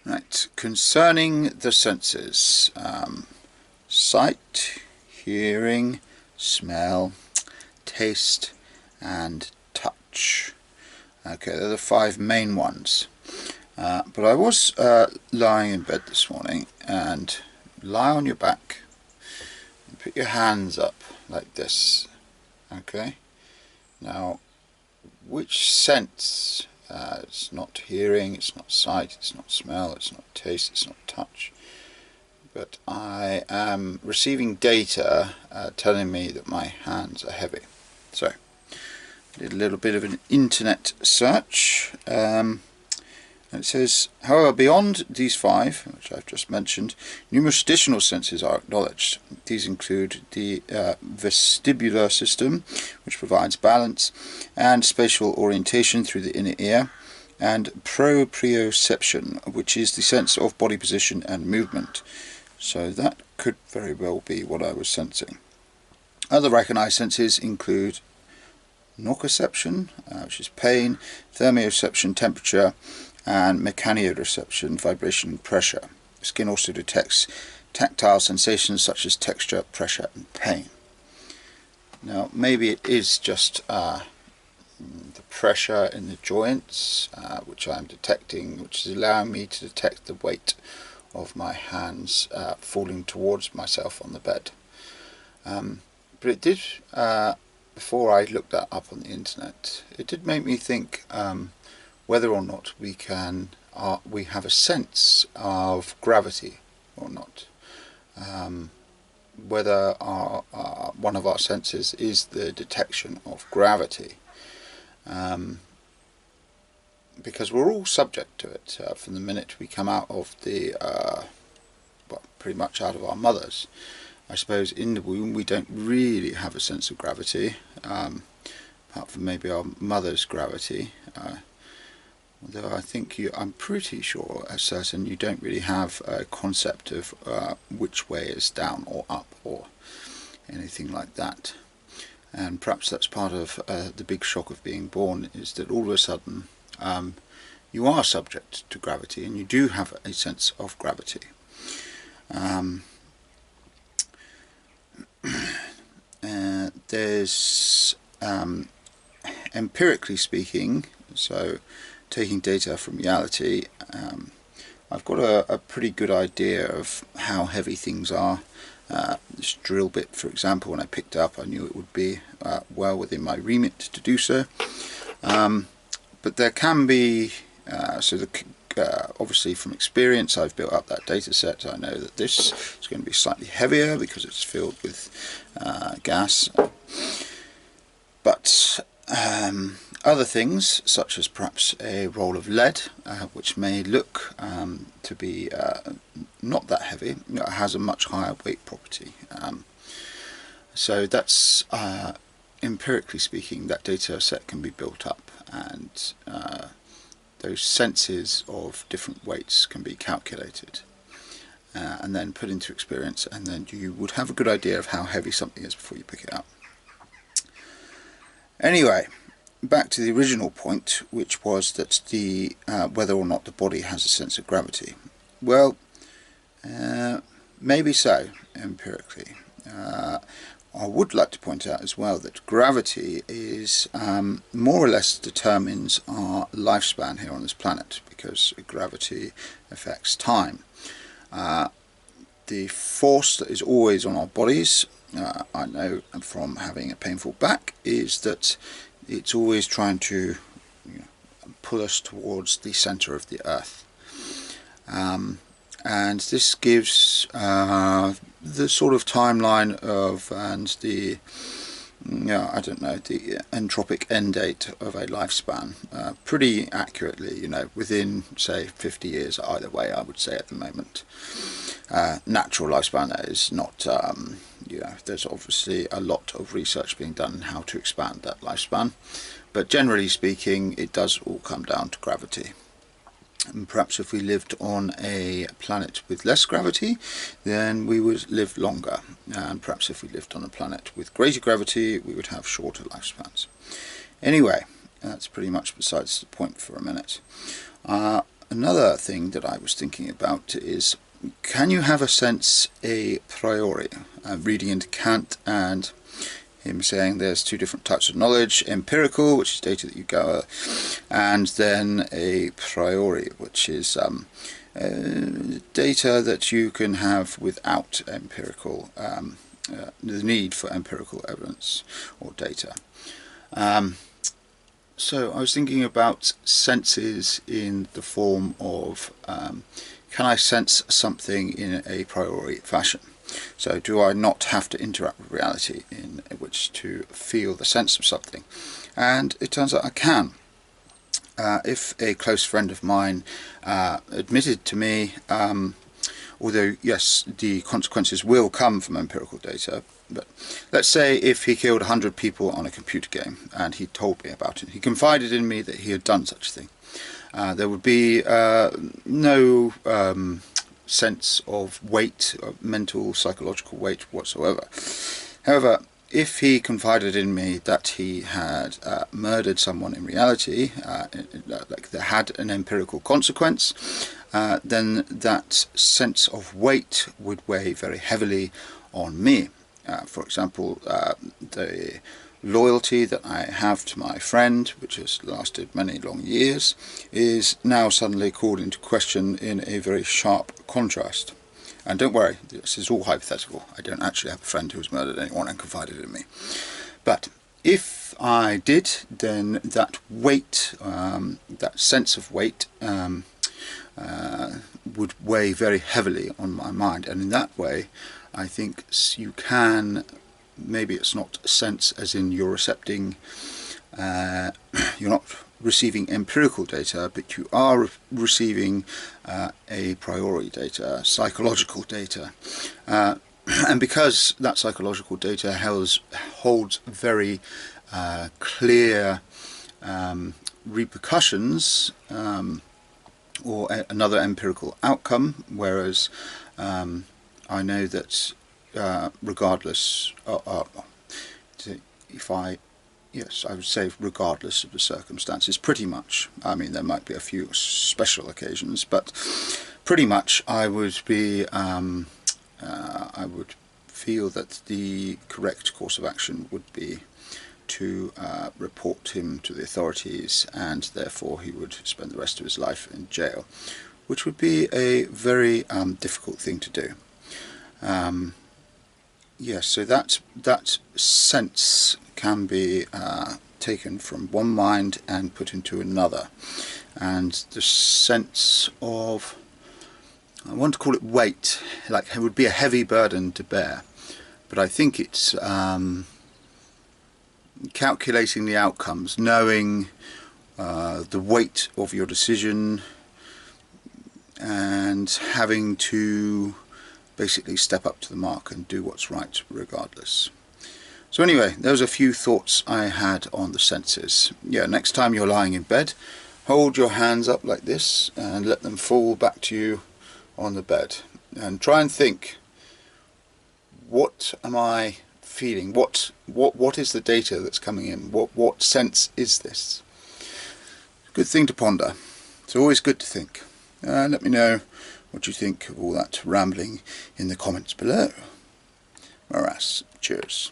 Right, concerning the senses, sight, hearing, smell, taste and touch. Okay, they're the 5 main ones. But I was lying in bed this morning, and lie on your back and put your hands up like this. Okay, now which sense? It's not hearing, it's not sight, it's not smell, it's not taste, it's not touch, but I am receiving data telling me that my hands are heavy. So did a little bit of an internet search, and it says, however, beyond these 5, which I've just mentioned, numerous additional senses are acknowledged. These include the vestibular system, which provides balance and spatial orientation through the inner ear, and proprioception, which is the sense of body position and movement. So that could very well be what I was sensing. Other recognized senses include nociception, which is pain, thermoception, temperature, and mechanoreception, vibration and pressure. The skin also detects tactile sensations such as texture, pressure and pain. Now maybe it is just the pressure in the joints which I'm detecting, which is allowing me to detect the weight of my hands falling towards myself on the bed. But it did, before I looked that up on the internet, it did make me think whether or not we have a sense of gravity or not. Whether one of our senses is the detection of gravity. Because we're all subject to it from the minute we come out of the, well, pretty much out of our mothers. I suppose in the womb we don't really have a sense of gravity, apart from maybe our mother's gravity. Although I think I'm pretty sure, certain, you don't really have a concept of which way is down or up or anything like that. And perhaps that's part of the big shock of being born, is that all of a sudden you are subject to gravity and you do have a sense of gravity. There's empirically speaking, so taking data from reality, I've got a pretty good idea of how heavy things are. This drill bit, for example, when I picked it up, I knew it would be well within my remit to do so. But there can be, obviously from experience I've built up that data set. I know that this is going to be slightly heavier because it's filled with gas. But other things, such as perhaps a roll of lead, which may look to be not that heavy, has a much higher weight property. So that's, empirically speaking, that data set can be built up, and those senses of different weights can be calculated and then put into experience, and then you would have a good idea of how heavy something is before you pick it up. Anyway, back to the original point, which was that the whether or not the body has a sense of gravity. Well, maybe so, empirically. I would like to point out as well that gravity is more or less determines our lifespan here on this planet, because gravity affects time. The force that is always on our bodies, I know from having a painful back, is that it's always trying to pull us towards the center of the earth. And this gives the sort of timeline of, and the, I don't know, the entropic end date of a lifespan pretty accurately, within, say, 50 years either way, I would say at the moment. Natural lifespan, that is not, there's obviously a lot of research being done on how to expand that lifespan, but generally speaking it does all come down to gravity. And perhaps if we lived on a planet with less gravity, then we would live longer, and perhaps if we lived on a planet with greater gravity, we would have shorter lifespans. Anyway, that's pretty much besides the point for a minute. another thing that I was thinking about is, can you have a sense a priori? Reading into Kant and him saying there's two different types of knowledge: empirical, which is data that you gather, and then a priori, which is data that you can have without empirical, the need for empirical evidence or data. So I was thinking about senses in the form of, can I sense something in a priori fashion? So do I not have to interact with reality in which to feel the sense of something? And it turns out I can. If a close friend of mine admitted to me, although yes, the consequences will come from empirical data, but let's say if he killed 100 people on a computer game and he told me about it, he confided in me that he had done such a thing, there would be no sense of weight, of mental, psychological weight whatsoever. However, if he confided in me that he had murdered someone in reality, like that had an empirical consequence, then that sense of weight would weigh very heavily on me. For example, the loyalty that I have to my friend, which has lasted many long years, is now suddenly called into question in a very sharp contrast. And don't worry, this is all hypothetical. I don't actually have a friend who's murdered anyone and confided in me. But if I did, then that weight, that sense of weight, would weigh very heavily on my mind. And in that way, I think you can, maybe it's not sense as in you're recepting, you're not receiving empirical data, but you are receiving a priori data, psychological data, and because that psychological data holds very clear repercussions, or another empirical outcome, whereas I know that regardless, yes, I would say regardless of the circumstances, pretty much. I mean, there might be a few special occasions, but pretty much I would be, I would feel that the correct course of action would be to report him to the authorities, and therefore he would spend the rest of his life in jail, which would be a very difficult thing to do. Yes, so that sense can be taken from one mind and put into another, and the sense of, I want to call it weight, like it would be a heavy burden to bear, but I think it's calculating the outcomes, knowing the weight of your decision, and having to basically step up to the mark and do what's right regardless. So anyway, those are a few thoughts I had on the senses. Yeah, next time you're lying in bed, hold your hands up like this and let them fall back to you on the bed, and try and think, what am I feeling? What is the data that's coming in? What sense is this? Good thing to ponder. It's always good to think. Let me know what you think of all that rambling in the comments below. Whereas, cheers.